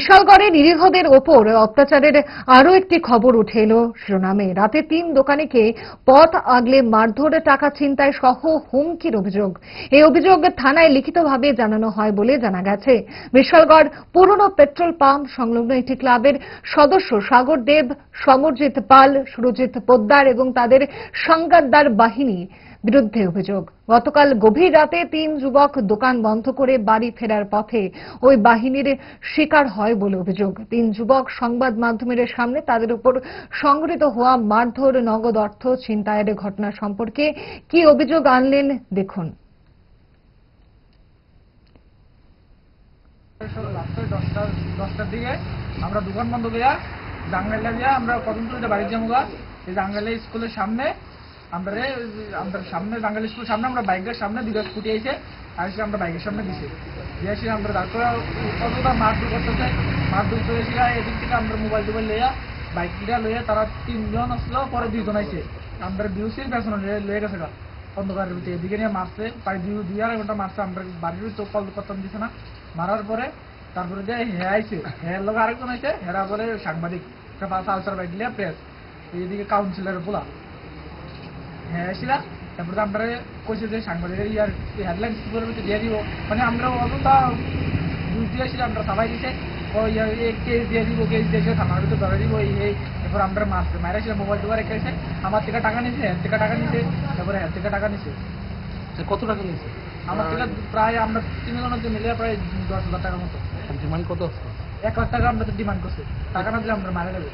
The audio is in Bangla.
বিশালগড়ে নিরীহদের ওপর অত্যাচারের আরো একটি খবর উঠে এলো শিরোনামে। রাতে 3 দোকানিকে পথ আগলে মারধর, টাকা ছিনতাই সহ হুমকির অভিযোগ। এই অভিযোগ থানায় লিখিতভাবে জানানো হয় বলে জানা গেছে। বিশালগড় পুরনো পেট্রোল পাম্প সংলগ্ন একটি ক্লাবের সদস্য সাগর দেব, সমরজিৎ পাল, সুরজিৎ পোদ্দার এবং তাদের সংগাতদার বাহিনী বিরুদ্ধে অভিযোগ। গতকাল গভীর রাতে 3 যুবক দোকান বন্ধ করে বাড়ি ফেরার পথে ওই বাহিনীর শিকার হয় বলে অভিযোগ। 3 যুবক সংবাদ মাধ্যমের সামনে তাদের উপর সংঘটিত হওয়া মারধর, নগদ অর্থ ছিনতাইয়ের ঘটনা সম্পর্কে কি অভিযোগ আনলেন দেখুন। রাত্রে 10টার দিকে আমরা দোকান বন্ধ করিয়া জাঙ্গাইলা দিয়া আমরা কদম তুলিতে বাড়ি যাবো। এই জাঙ্গাইলা স্কুলের সামনে আমরা সামনে জাঙ্গাইলা স্কুলের সামনে আমরা বাইকের সামনে দুটো স্কুটি এসে আমরা বাইকের সামনে দিছি দিয়েছি। আমরা তারপরে কতটা মারধর করতেছে, মারধর করেছি। এদিক থেকে আমরা মোবাইল টোবাইল লইয়া বাইকটা লইয়া তারা 3 জন আসলো, পরে 2 জন আইছে। আমরা বিউসির পেছনে লয়ে গেছে অন্ধকারের ভিতরে এদিকে নিয়ে মারছে, প্রায় 2-2.5 ঘন্টা মারছে। আমরা বাড়ির তো কল করতাম দিছে না। মারার পরে তারপরে যে হ্যাঁ আইছে, হ্যাঁ লোক আরেকজন আইছে, হেরা পরে সাংবাদিক আলসার বাইক লিয়া প্রেস এইদিকে কাউন্সিলরের পোলা হ্যাঁ আসিলা। তারপরে আমরা কইছে যে সাংবাদিকের ইয়ার হেডলাইন দিয়ে দিব, মানে আমরা অতটা বুঝ দিয়েছি। আমরা সবাই দিছে কেস দিয়ে দিব, কেস দিয়েছে থানার ভিতরে ধরে দিব। এই এরপর আমরা মারছে, মারা মোবাইল টোবাইল রেখেছে। আমার থেকে টাকা নিছে, হ্যাঁ থেকে টাকা নিছে, তারপরে হ্যাঁ থেকে টাকা নিছে। কত টাকা নিয়েছে? আমার থেকে প্রায় আমরা 3 জনের মিলে প্রায় 10,000 টাকার মতো ডিমান্ড কত? 1 লাখ টাকা আমরা ডিমান্ড করছি। টাকা না দিলে আমরা মারা যাবে।